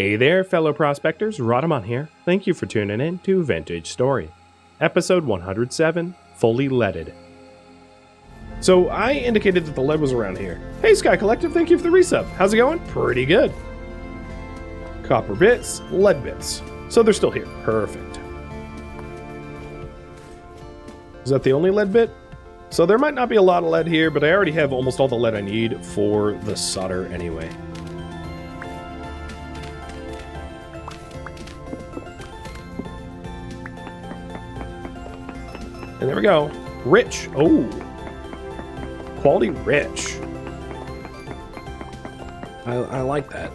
Hey there, fellow prospectors, Rhadamant here. Thank you for tuning in to Vintage Story, episode 107, Fully Leaded. So I indicated that the lead was around here. Hey Sky Collective, thank you for the resub. How's it going? Pretty good. Copper bits, lead bits. So they're still here. Perfect. Is that the only lead bit? So there might not be a lot of lead here, but I already have almost all the lead I need for the solder anyway. And there we go. Rich. Oh. Quality rich. I like that.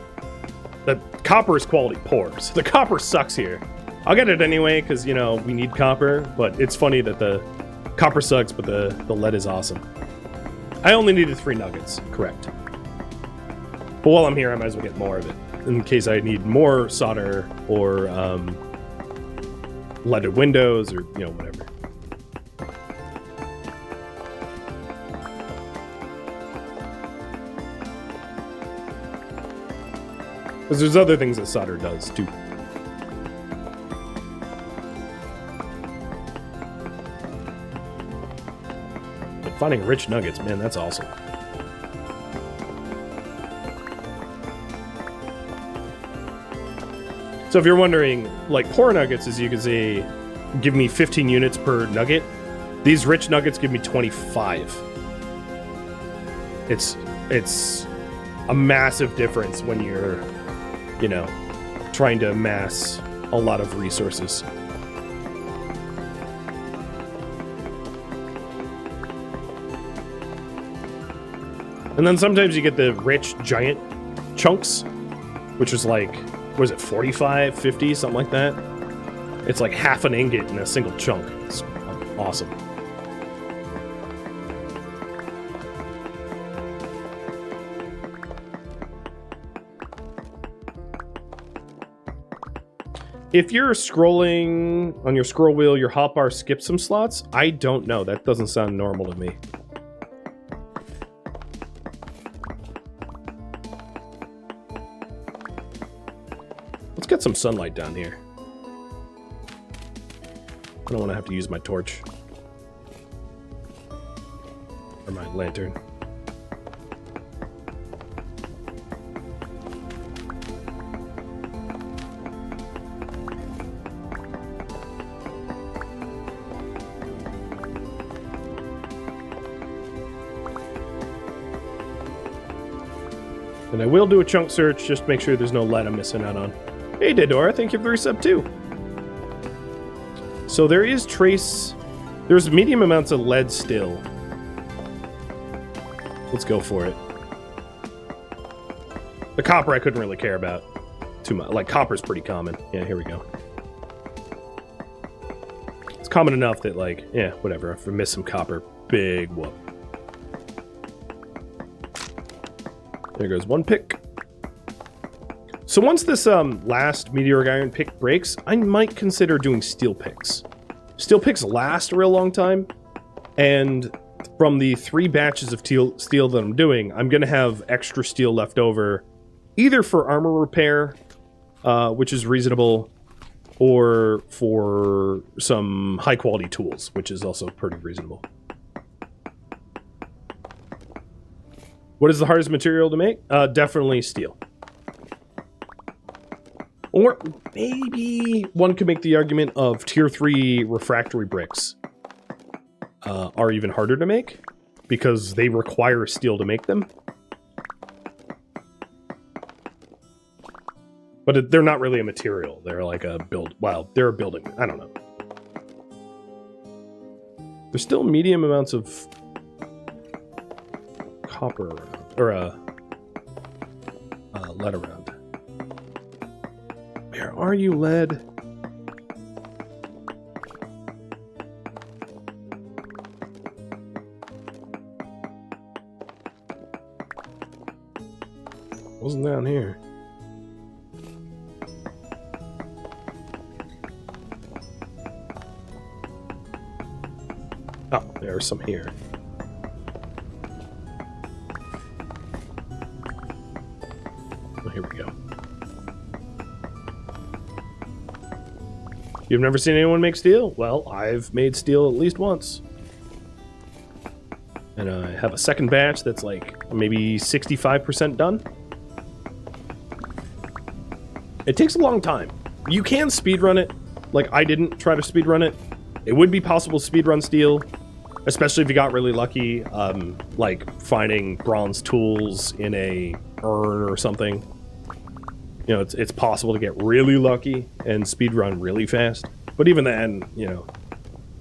The copper is quality poor. So the copper sucks here. I'll get it anyway because, you know, we need copper. But it's funny that the copper sucks, but the lead is awesome. I only needed 3 nuggets. Correct. But while I'm here, I might as well get more of it. In case I need more solder or leaded windows or, you know, whatever. Because there's other things that solder does, too. But finding rich nuggets, man, that's awesome. So if you're wondering, like, poor nuggets, as you can see, give me 15 units per nugget. These rich nuggets give me 25. It's a massive difference when you're, you know, trying to amass a lot of resources. And then sometimes you get the rich giant chunks, which is like, what is it, 45, 50, something like that? It's like half an ingot in a single chunk. It's awesome. If you're scrolling on your scroll wheel, your hotbar skips some slots, I don't know. That doesn't sound normal to me. Let's get some sunlight down here. I don't want to have to use my torch. Or my lantern. And I will do a chunk search, just to make sure there's no lead I'm missing out on. Hey, Dedora, thank you for the resub too. So there is there's medium amounts of lead still. Let's go for it. The copper I couldn't really care about too much. Like, copper's pretty common. Yeah, here we go. It's common enough that, like, yeah, whatever. If I miss some copper, big whoop. There goes one pick. So once this last meteoric iron pick breaks, I might consider doing steel picks. Steel picks last a real long time, and from the 3 batches of steel that I'm doing, I'm going to have extra steel left over, either for armor repair, which is reasonable, or for some high-quality tools, which is also pretty reasonable. What is the hardest material to make? Definitely steel. Or maybe one could make the argument of tier 3 refractory bricks are even harder to make because they require steel to make them. But they're not really a material. They're like a well, they're a building. I don't know. There's still medium amounts of copper around, or lead around. Where are you, lead? Wasn't down here. Oh, there's some here. Oh, here we go. You've never seen anyone make steel? Well, I've made steel at least once. And I have a second batch that's like maybe 65% done. It takes a long time. You can speedrun it. Like, I didn't try to speedrun it. It would be possible to speedrun steel, especially if you got really lucky, like finding bronze tools in a urn or something. You know, it's possible to get really lucky and speedrun really fast. But even then, you know,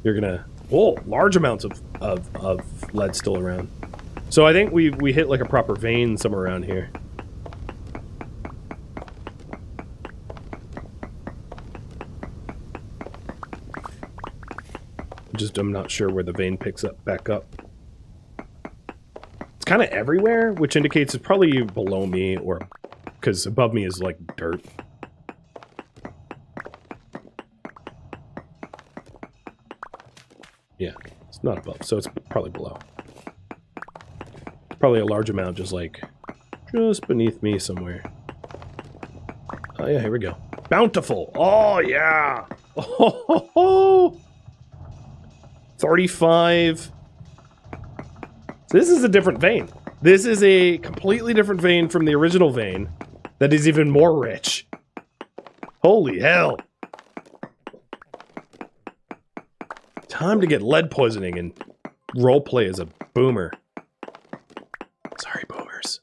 you're gonna... Whoa, large amounts of lead still around. So I think we hit like a proper vein somewhere around here. I'm not sure where the vein picks up back up. It's kind of everywhere, which indicates it's probably below me, or because above me is like dirt. Yeah, it's not above, so it's probably below. It's probably a large amount just beneath me somewhere. Oh yeah, here we go. Bountiful. Oh yeah. Oh. 35. So this is a different vein. This is a completely different vein from the original vein that is even more rich. Holy hell. Time to get lead poisoning and roleplay as a boomer. Sorry, boomers.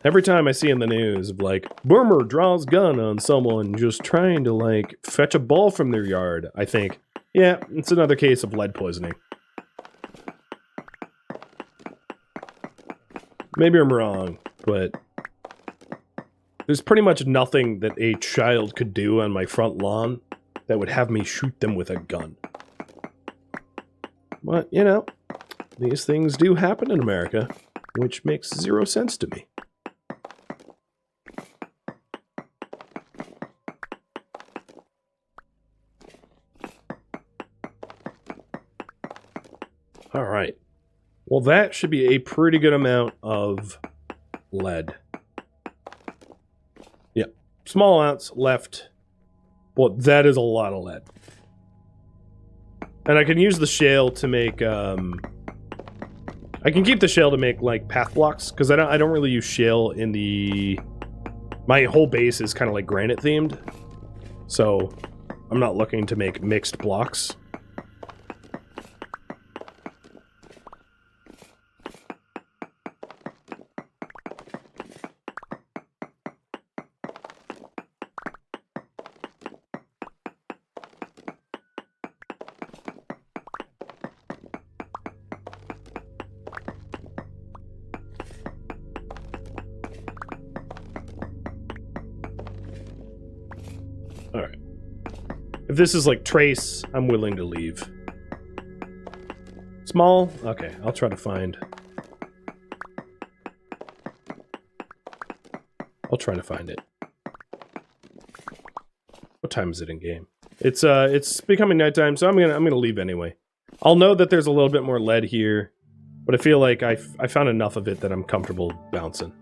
Every time I see in the news of like, boomer draws gun on someone just trying to like fetch a ball from their yard, I think, yeah, it's another case of lead poisoning. Maybe I'm wrong, but there's pretty much nothing that a child could do on my front lawn that would have me shoot them with a gun. But, you know, these things do happen in America, which makes zero sense to me. All right. Well, that should be a pretty good amount of lead. Yeah, small amounts left. Well, that is a lot of lead. And I can use the shale to make, I can keep the shale to make, like, path blocks, because I don't really use shale in the... My whole base is kind of, like, granite-themed. So, I'm not looking to make mixed blocks. Alright. If this is like trace, I'm willing to leave. Small? Okay, I'll try to find... I'll try to find it. What time is it in game? It's becoming nighttime, so I'm gonna leave anyway. I'll know that there's a little bit more lead here, but I feel like I found enough of it that I'm comfortable bouncing.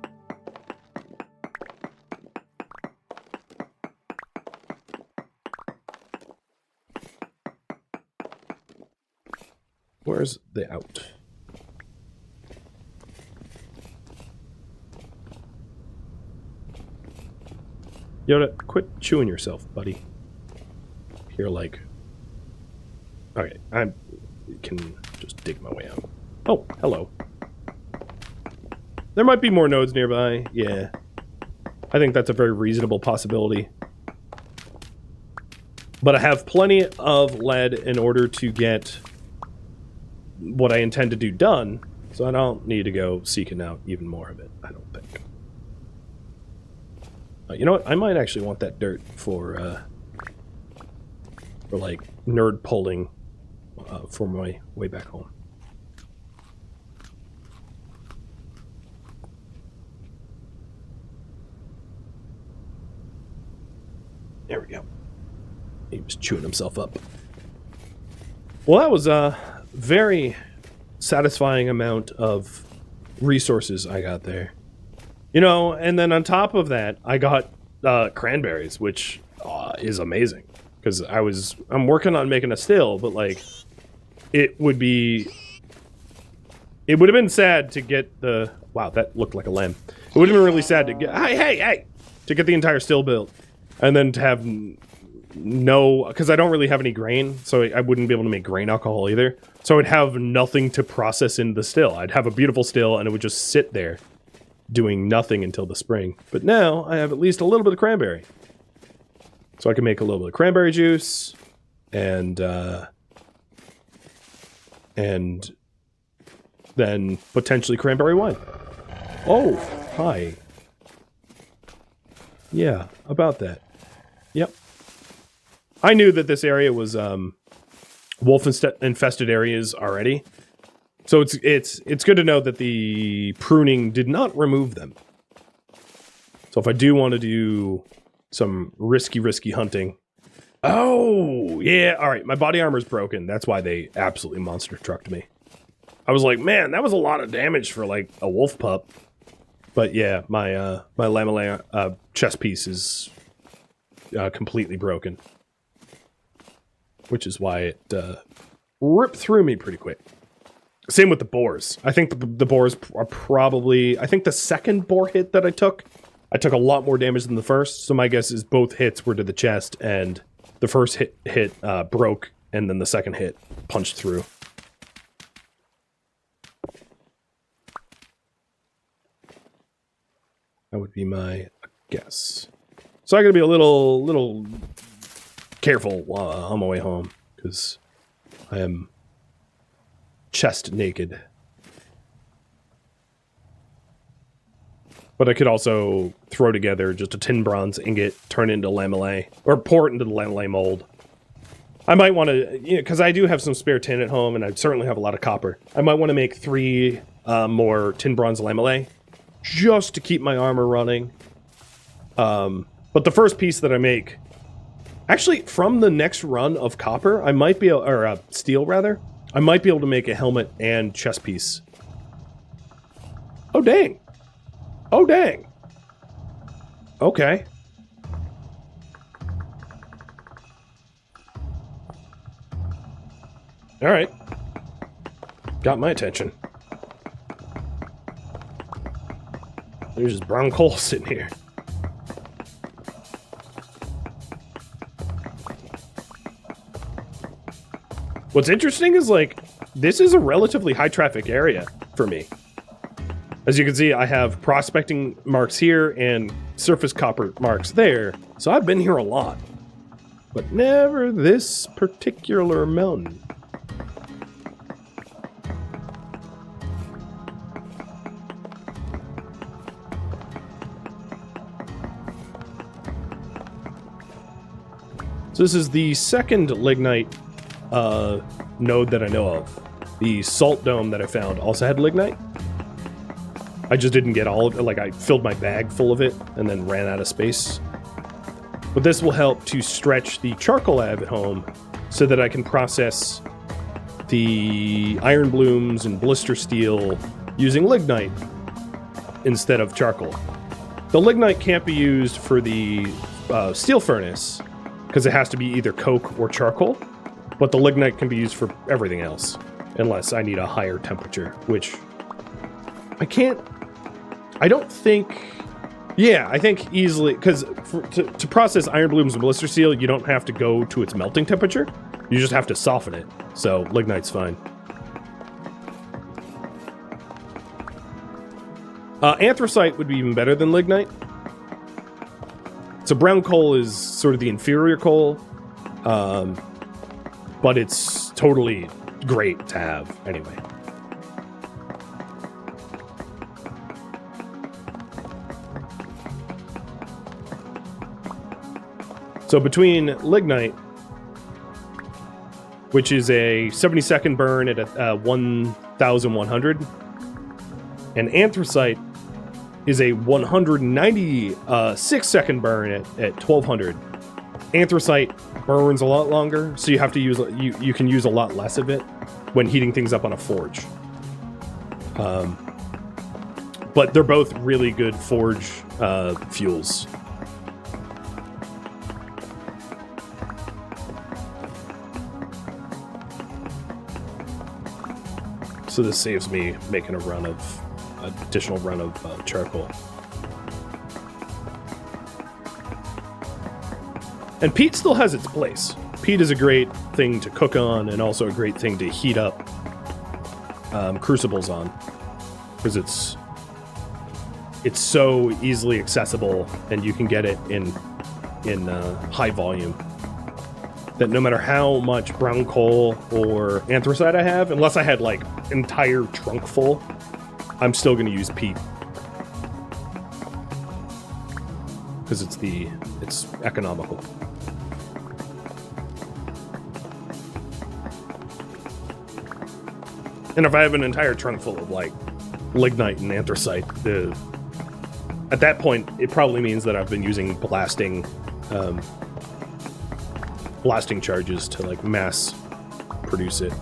Where's the out? Yoda, quit chewing yourself, buddy. You're like... Okay, I can just dig my way out. Oh, hello. There might be more nodes nearby, yeah. I think that's a very reasonable possibility. But I have plenty of lead in order to get what I intend to do done, so I don't need to go seeking out even more of it, I don't think. You know what? I might actually want that dirt for like nerd pulling for my way back home. There we go. He was chewing himself up. Well, that was very satisfying amount of resources I got there. You know, and then on top of that, I got cranberries, which is amazing. Because I'm working on making a still, but like, it would have been sad to get the, wow, that looked like a lamb. It would have been really sad to get, hey, to get the entire still built. And then to have no, because I don't really have any grain, so I wouldn't be able to make grain alcohol either. So I'd have nothing to process in the still. I'd have a beautiful still, and it would just sit there doing nothing until the spring. But now I have at least a little bit of cranberry. So I can make a little bit of cranberry juice, and then potentially cranberry wine. Oh, hi. Yeah, about that. Yep. I knew that this area was wolf-infested areas already. So it's good to know that the pruning did not remove them. So if I do want to do some risky hunting. Oh, yeah. All right, my body armor is broken. That's why they absolutely monster trucked me. I was like, man, that was a lot of damage for like a wolf pup. But yeah, my lamellar chest piece is completely broken, which is why it ripped through me pretty quick. Same with the boars. I think the boars are probably, I think the second boar hit that I took a lot more damage than the first. So my guess is both hits were to the chest, and the first hit broke, and then the second hit punched through. That would be my guess. So I gotta be a little careful on my way home, because I am chest naked. But I could also throw together just a tin bronze ingot, turn it into lamellar, or pour it into the lamellar mold. I might want to, you know, because I do have some spare tin at home, and I certainly have a lot of copper. I might want to make 3 more tin bronze lamellar, just to keep my armor running. But the first piece that I make, actually, from the next run of copper, I might be able, or steel rather, I might be able to make a helmet and chest piece. Oh, dang. Oh, dang. Okay. All right. Got my attention. There's just brown coal sitting here. What's interesting is, like, this is a relatively high traffic area for me. As you can see, I have prospecting marks here and surface copper marks there, so I've been here a lot. But never this particular mountain. So this is the second lignite node that I know of. The salt dome that I found also had lignite. I just didn't get all of it. Like, I filled my bag full of it and then ran out of space. But this will help to stretch the charcoal I have at home so that I can process the iron blooms and blister steel using lignite instead of charcoal. The lignite can't be used for the steel furnace because it has to be either coke or charcoal, but the lignite can be used for everything else unless I need a higher temperature, which I don't think... Yeah, I think easily, because to process iron blooms and blister steel, you don't have to go to its melting temperature. You just have to soften it. So lignite's fine. Anthracite would be even better than lignite. So brown coal is sort of the inferior coal, but it's totally great to have anyway. So between lignite, which is a 70-second burn at 1,100, and anthracite is a 196-second burn at 1,200. Anthracite burns a lot longer, so you have to use you can use a lot less of it when heating things up on a forge. But they're both really good forge fuels. So this saves me making an additional run of charcoal. And peat still has its place. Peat is a great thing to cook on and also a great thing to heat up crucibles on, because it's so easily accessible and you can get it in high volume that no matter how much brown coal or anthracite I have, unless I had like entire trunk full, I'm still going to use peat because it's economical. And if I have an entire trunk full of like lignite and anthracite, at that point it probably means that I've been using blasting charges to like mass produce it.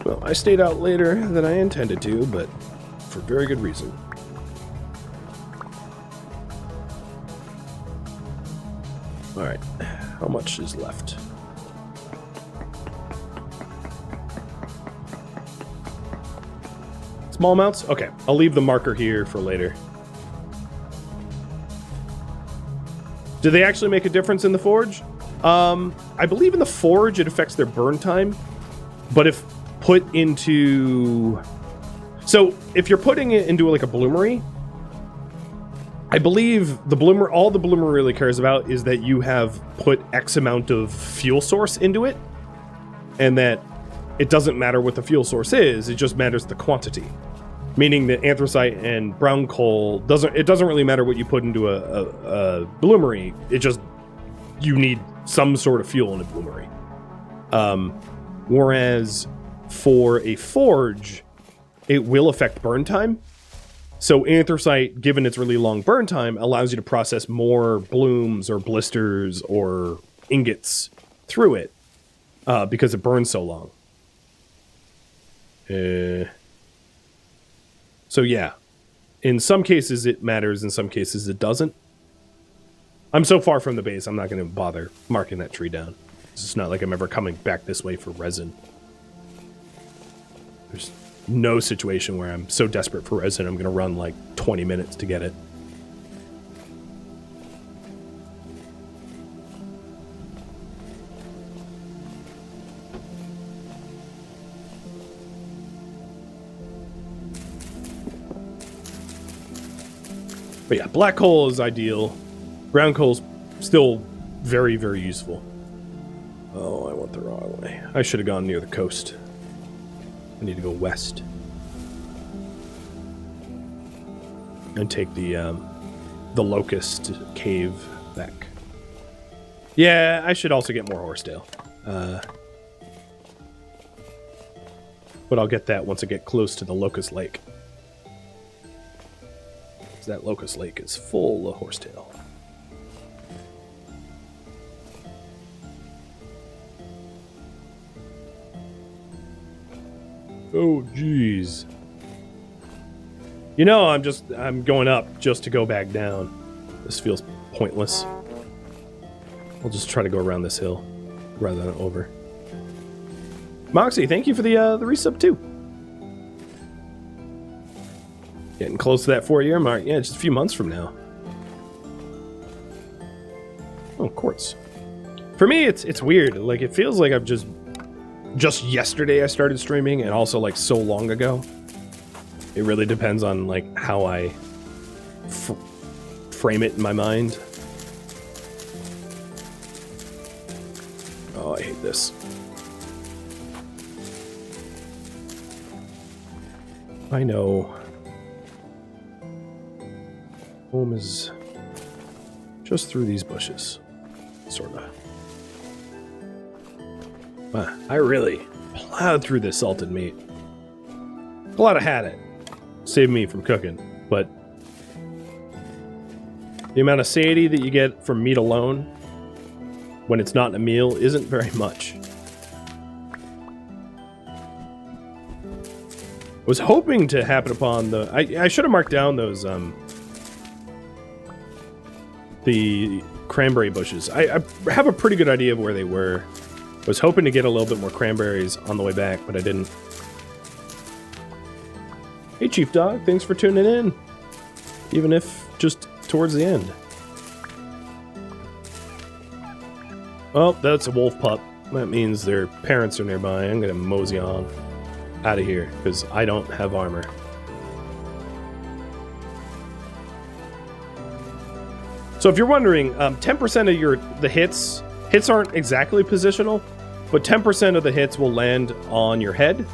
Well, I stayed out later than I intended to, but for very good reason. All right, how much is left? Small amounts? Okay, I'll leave the marker here for later. Do they actually make a difference in the forge? I believe in the forge it affects their burn time, but if put into... So if you're putting it into like a bloomery, I believe all the bloomer really cares about is that you have put X amount of fuel source into it, and that it doesn't matter what the fuel source is, it just matters the quantity. Meaning that anthracite and brown coal doesn't really matter what you put into a bloomery. It just, you need some sort of fuel in a bloomery. Whereas for a forge, it will affect burn time. So anthracite, given its really long burn time, allows you to process more blooms or blisters or ingots through it because it burns so long. So yeah, in some cases it matters, in some cases it doesn't. I'm so far from the base, I'm not going to bother marking that tree down. It's not like I'm ever coming back this way for resin. There's no situation where I'm so desperate for resin I'm going to run like 20 minutes to get it. But yeah, black coal is ideal. Brown coal's still very, very useful. Oh, I went the wrong way. I should have gone near the coast. I need to go west. And take the locust cave back. Yeah, I should also get more horsetail. But I'll get that once I get close to the locust lake. That locust lake is full of horsetail. Oh, jeez. You know, I'm going up just to go back down. This feels pointless. I'll just try to go around this hill rather than over. Moxie, thank you for the resub too. Getting close to that 4-year mark. Yeah, just a few months from now. Oh, quartz. For me, it's weird. Like, it feels like I've just yesterday I started streaming, and also like so long ago. It really depends on like how I frame it in my mind. Oh, I hate this. I know. Home is just through these bushes, sorta. Wow, I really plowed through this salted meat. Glad I had it. Saved me from cooking, but the amount of satiety that you get from meat alone when it's not in a meal isn't very much. Was hoping to happen upon the... I should have marked down those, the cranberry bushes. I have a pretty good idea of where they were. I was hoping to get a little bit more cranberries on the way back, but I didn't. Hey, Chief Dog, thanks for tuning in. Even if just towards the end. Oh, that's a wolf pup. That means their parents are nearby. I'm gonna mosey on out of here, because I don't have armor. So if you're wondering, 10% of the hits aren't exactly positional, but 10% of the hits will land on your head,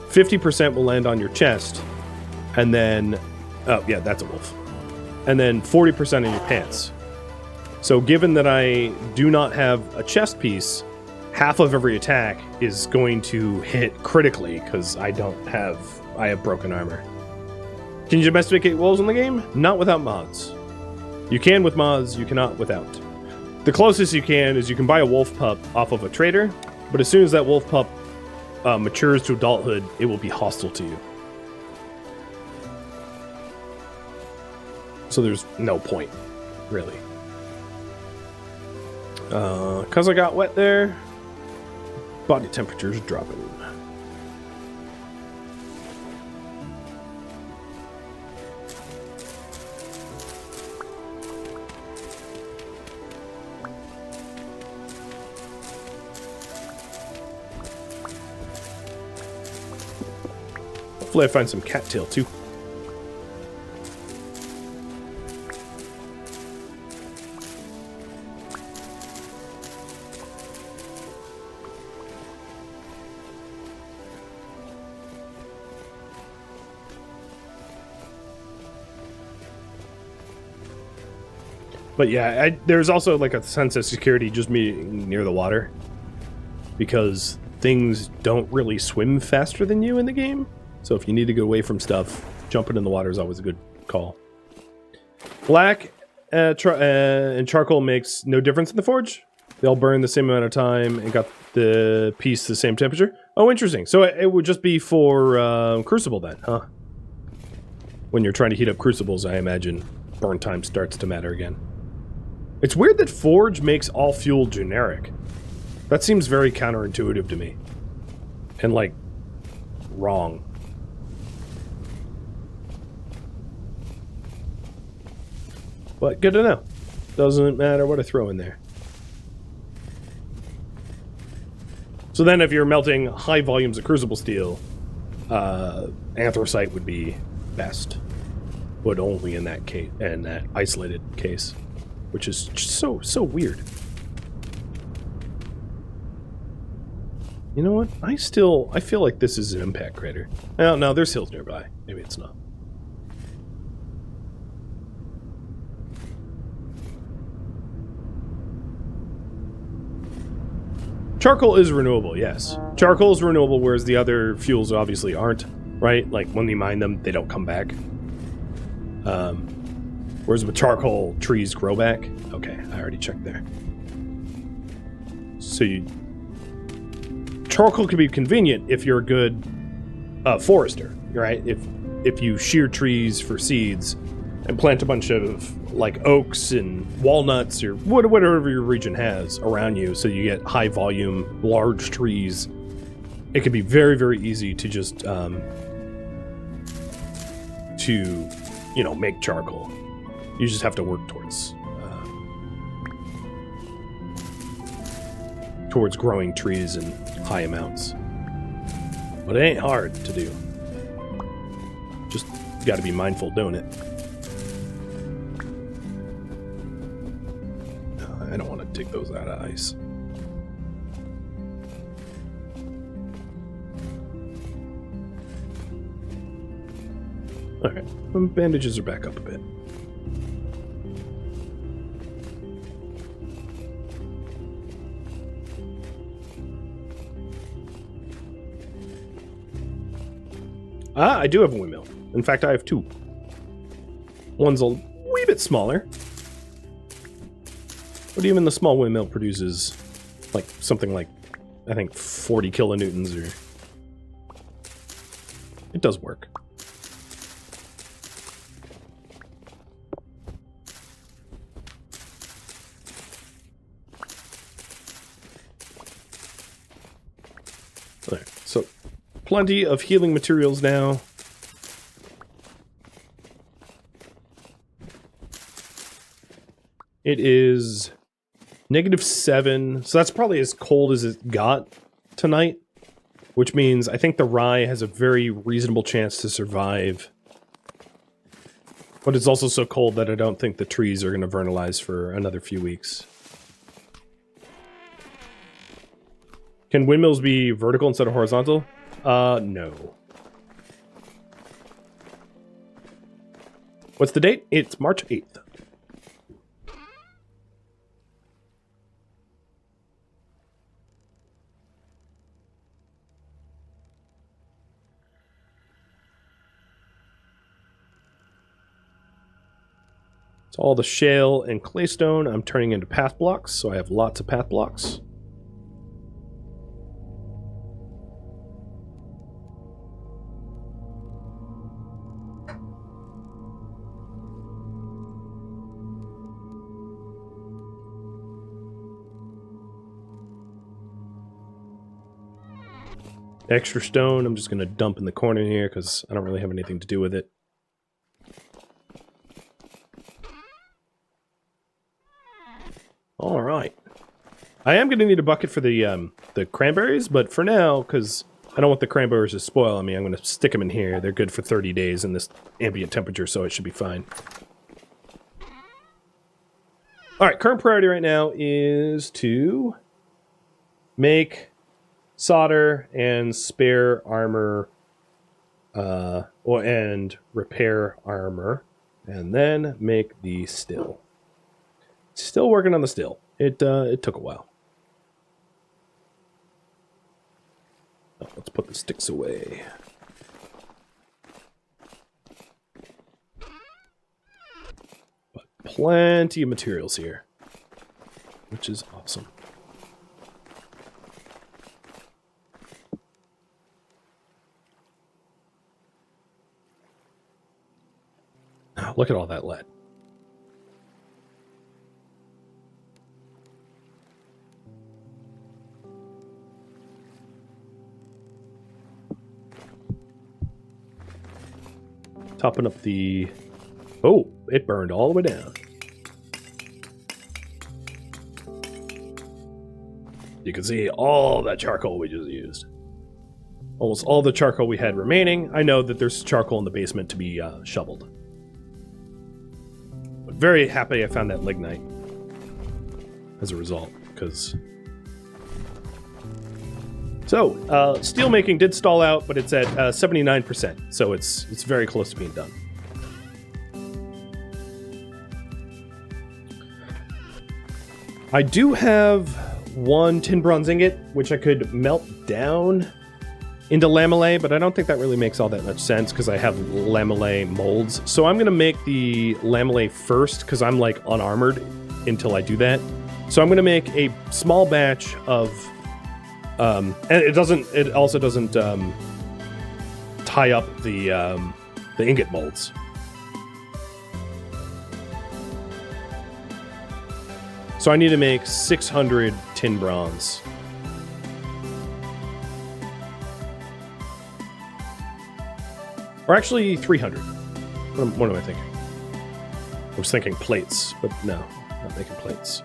50% will land on your chest, and then, oh yeah, that's a wolf. And then 40% in your pants. So given that I do not have a chest piece, half of every attack is going to hit critically because I have broken armor. Can you domesticate wolves in the game? Not without mods. You can with mods, you cannot without. The closest you can is you can buy a wolf pup off of a trader, but as soon as that wolf pup matures to adulthood, it will be hostile to you. So there's no point, really. Because I got wet there, body temperature's dropping. Hopefully I find some cattail too. But yeah, there's also like a sense of security just being near the water, because things don't really swim faster than you in the game. So if you need to get away from stuff, jumping in the water is always a good call. Black and charcoal makes no difference in the forge. They all burn the same amount of time and got the piece the same temperature. Oh, interesting. So it would just be for Crucible then, huh? When you're trying to heat up Crucibles, I imagine burn time starts to matter again. It's weird that Forge makes all fuel generic. That seems very counterintuitive to me. And, like, wrong. But good to know. Doesn't matter what I throw in there. So then if you're melting high volumes of Crucible steel, anthracite would be best. But only in that case, in that isolated case. Which is just so weird. You know what? I feel like this is an impact crater. Oh, no, there's hills nearby. Maybe it's not. Charcoal is renewable, yes. Charcoal is renewable, whereas the other fuels obviously aren't, right? Like, when you mine them, they don't come back. Whereas with charcoal, trees grow back. Okay, I already checked there. So charcoal can be convenient if you're a good forester, right? If you shear trees for seeds and plant a bunch of like oaks and walnuts or whatever your region has around you, so you get high volume, large trees, it can be very, very easy to just make charcoal. You just have to work towards growing trees in high amounts. But it ain't hard to do. Just got to be mindful doing it. I don't want to dig those out of ice. Okay, bandages are back up a bit. Ah, I do have a windmill. In fact, I have two. One's a wee bit smaller. But even the small windmill produces like something like, I think, 40 kilonewtons or It does work. There. So, plenty of healing materials now. It is -7, so that's probably as cold as it got tonight, which means I think the rye has a very reasonable chance to survive. But it's also so cold that I don't think the trees are going to vernalize for another few weeks. Can windmills be vertical instead of horizontal? No. What's the date? It's March 8th. So all the shale and claystone I'm turning into path blocks, so I have lots of path blocks. Extra stone I'm just going to dump in the corner here because I don't really have anything to do with it. All right. I am going to need a bucket for the cranberries, but for now, because I don't want the cranberries to spoil on me, I'm going to stick them in here. They're good for 30 days in this ambient temperature, so it should be fine. All right, current priority right now is to make solder and spare armor, and repair armor, and then make the still. Still working on the still. It took a while. Oh, let's put the sticks away. But plenty of materials here, which is awesome. Oh, look at all that lead. Topping up the... Oh, it burned all the way down. You can see all that charcoal we just used. Almost all the charcoal we had remaining. I know that there's charcoal in the basement to be shoveled. But very happy I found that lignite as a result, because... So, steel making did stall out, but it's at 79%, so it's very close to being done. I do have one tin bronze ingot, which I could melt down into lamellae, but I don't think that really makes all that much sense because I have lamellae molds. So I'm going to make the lamellae first because I'm like unarmored until I do that. So I'm going to make a small batch of... and it also doesn't tie up the ingot molds. So I need to make 600 tin bronze. Or actually 300. What am I thinking? I was thinking plates, but no, not making plates.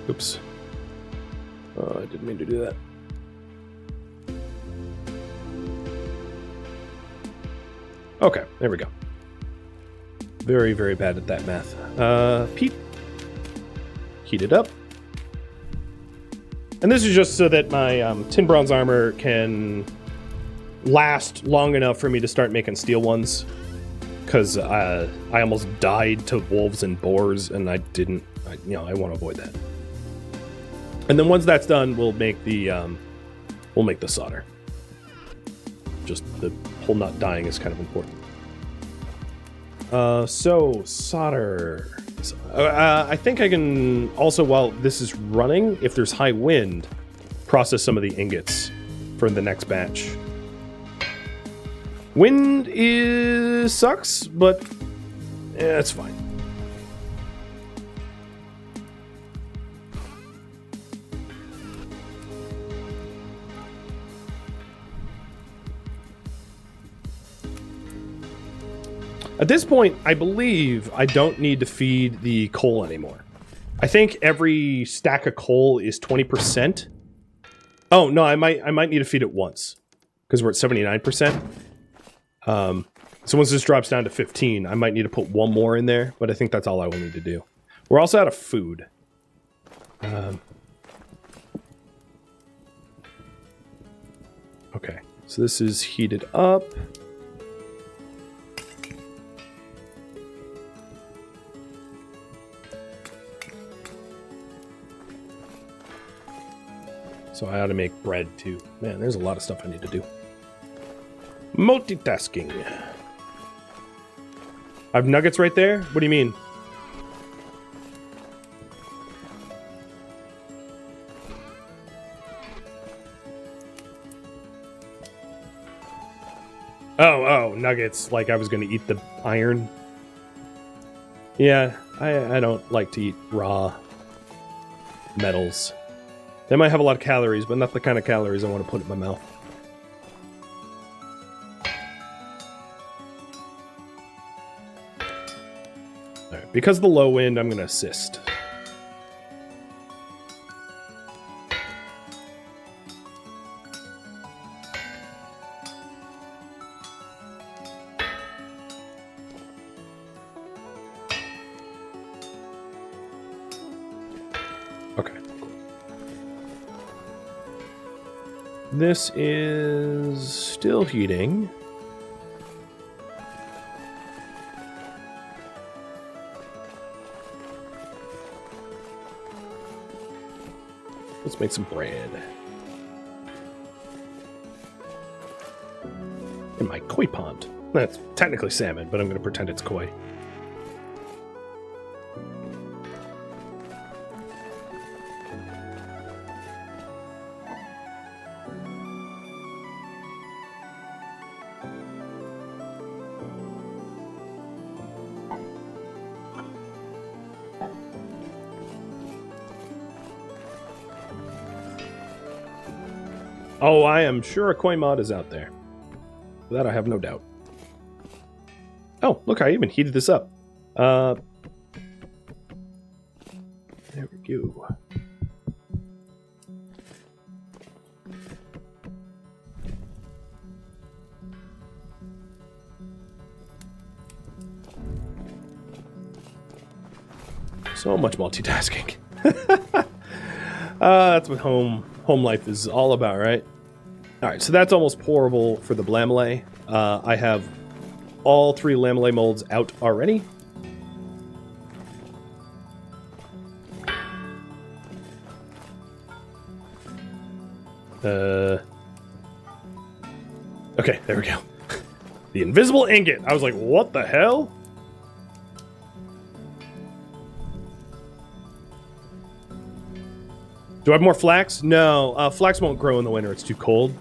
Oops. Oh, I didn't mean to do that. Okay, there we go. Very, very bad at that math. Pete. Heat it up. And this is just so that my tin bronze armor can last long enough for me to start making steel ones. because I almost died to wolves and boars, and I didn't. I want to avoid that. And then once that's done, we'll make the solder. Just the whole not dying is kind of important. So solder. I think I can also, while this is running, if there's high wind, process some of the ingots for the next batch. Wind sucks, but it's fine. At this point, I believe I don't need to feed the coal anymore. I think every stack of coal is 20%. Oh, no, I might need to feed it once because we're at 79%. So once this drops down to 15, I might need to put one more in there, but I think that's all I will need to do. We're also out of food. Okay, so this is heated up. So I ought to make bread too. Man, there's a lot of stuff I need to do. Multitasking. I have nuggets right there? What do you mean? Oh, nuggets. Like I was going to eat the iron. Yeah, I don't like to eat raw metals. They might have a lot of calories, but not the kind of calories I want to put in my mouth. All right, because of the low wind, I'm going to assist. Okay. This is still heating. Let's make some bread. In my koi pond. That's technically salmon, but I'm going to pretend it's koi. Oh, I am sure a koi mod is out there. That I have no doubt. Oh, look, I even heated this up. There we go. So much multitasking. That's what home life is all about, right? All right, so that's almost pourable for the lamellay. I have all 3 lamellay molds out already. Okay, there we go. The invisible ingot. I was like, what the hell? Do I have more flax? No, flax won't grow in the winter. It's too cold.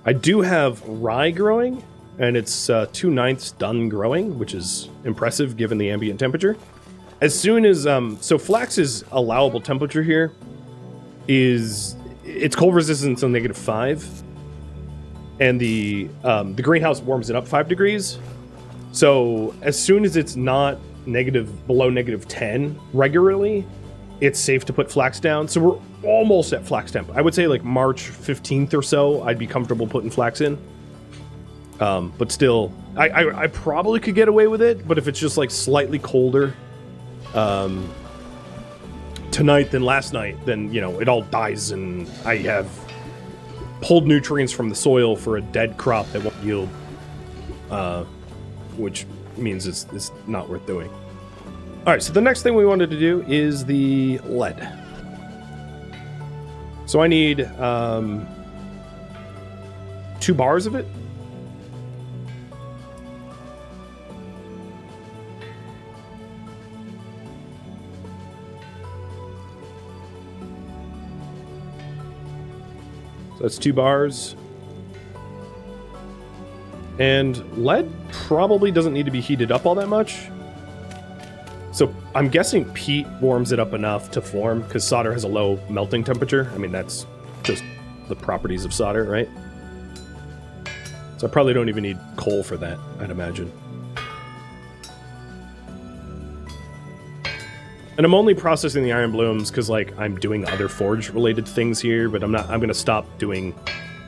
I do have rye growing, and it's 2/9 done growing, which is impressive given the ambient temperature. As soon as, so flax's allowable temperature here is, it's cold resistance on -5, and the greenhouse warms it up 5 degrees. So as soon as it's not below -10 regularly, it's safe to put flax down. So we're almost at flax temp. I would say like March 15th or so, I'd be comfortable putting flax in. But still, I probably could get away with it, but if it's just like slightly colder tonight than last night, then, you know, it all dies and I have pulled nutrients from the soil for a dead crop that won't yield, which means it's not worth doing. All right, so the next thing we wanted to do is the lead. So I need 2 bars of it. So that's 2 bars. And lead probably doesn't need to be heated up all that much. So I'm guessing peat warms it up enough to form, because solder has a low melting temperature. I mean, that's just the properties of solder, right? So I probably don't even need coal for that, I'd imagine. And I'm only processing the iron blooms because, like, I'm doing other forge-related things here, but I'm going to stop doing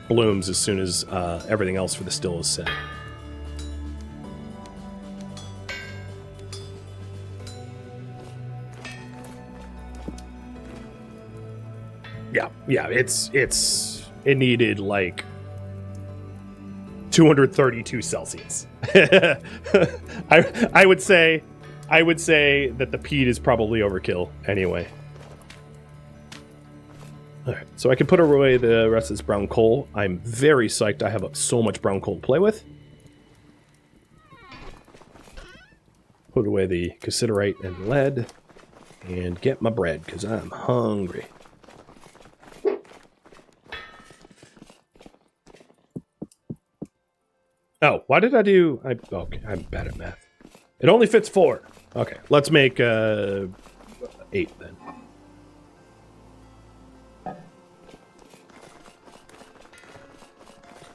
blooms as soon as everything else for the still is set. Yeah, it needed like 232 Celsius. I would say that the peat is probably overkill anyway. All right, so I can put away the rest of this brown coal. I'm very psyched. I have so much brown coal to play with. Put away the cassiterite and lead, and get my bread because I'm hungry. Oh, why did I do... okay, I'm bad at math. It only fits 4. Okay, let's make 8 then.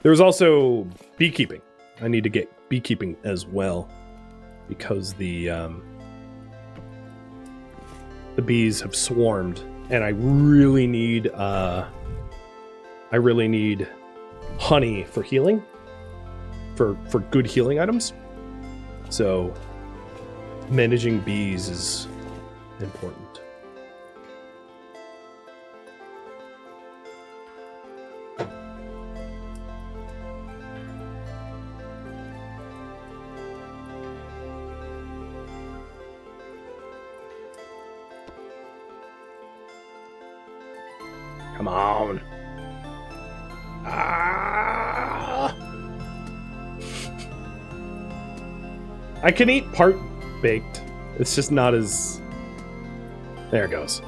There's also beekeeping. I need to get beekeeping as well because the bees have swarmed, and I really need honey for healing. For good healing items. So managing bees is important. Come on. I can eat part baked. It's just not as... There it goes.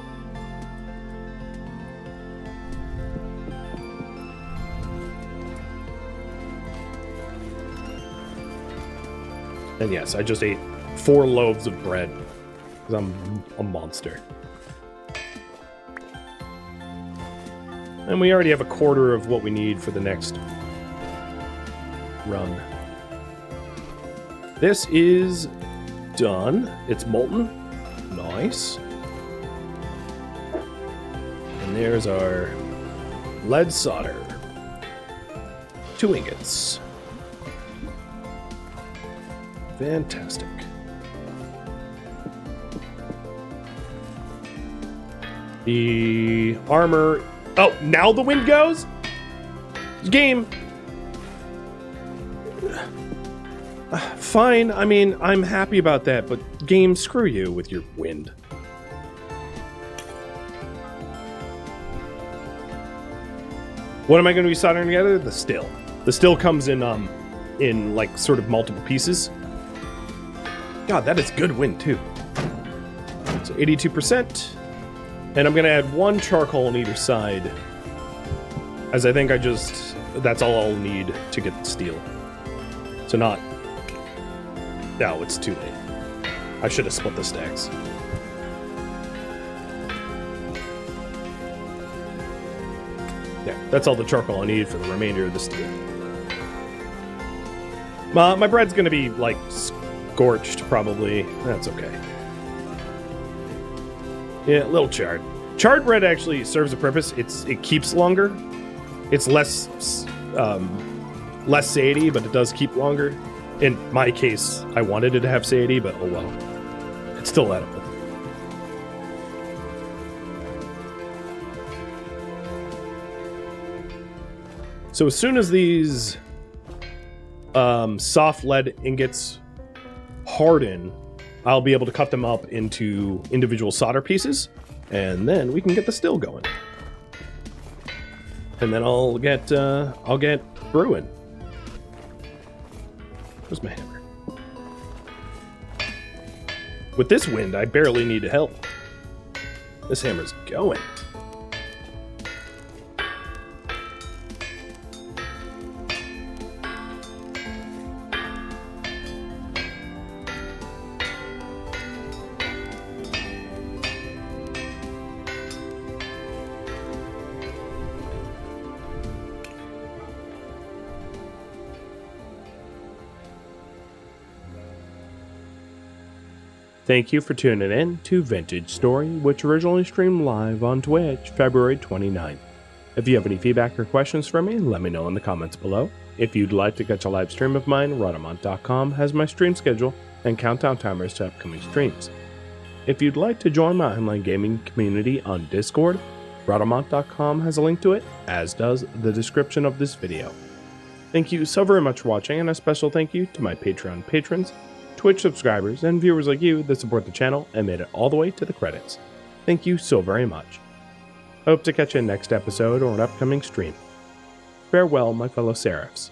And yes, I just ate 4 loaves of bread because I'm a monster. And we already have a quarter of what we need for the next run. This is done. It's molten. Nice. And there's our lead solder. 2 ingots. Fantastic. The armor... Oh, now the wind goes? Game. Fine, I mean, I'm happy about that, but game, screw you with your wind. What am I going to be soldering together? The still. The still comes in like sort of multiple pieces. God, that is good wind too. So 82%. And I'm going to add 1 charcoal on either side. As I think that's all I'll need to get the steel. So not... No, it's too late. I should have split the stacks. Yeah, that's all the charcoal I need for the remainder of the steel. My bread's gonna be, like, scorched, probably. That's okay. Yeah, a little charred. Charred bread actually serves a purpose. It keeps longer. It's less satiety, but it does keep longer. In my case, I wanted it to have satiety, but oh well. It's still edible. So as soon as these soft lead ingots harden, I'll be able to cut them up into individual solder pieces, and then we can get the still going. And then I'll get brewing. Where's my hammer? With this wind, I barely need help. This hammer's going. Thank you for tuning in to Vintage Story, which originally streamed live on Twitch February 29th. If you have any feedback or questions for me, let me know in the comments below. If you'd like to catch a live stream of mine, Rhadamant.com has my stream schedule and countdown timers to upcoming streams. If you'd like to join my online gaming community on Discord, Rhadamant.com has a link to it, as does the description of this video. Thank you so very much for watching, and a special thank you to my Patreon patrons, Twitch subscribers, and viewers like you that support the channel and made it all the way to the credits. Thank you so very much. I hope to catch you in next episode or an upcoming stream. Farewell, my fellow Seraphs.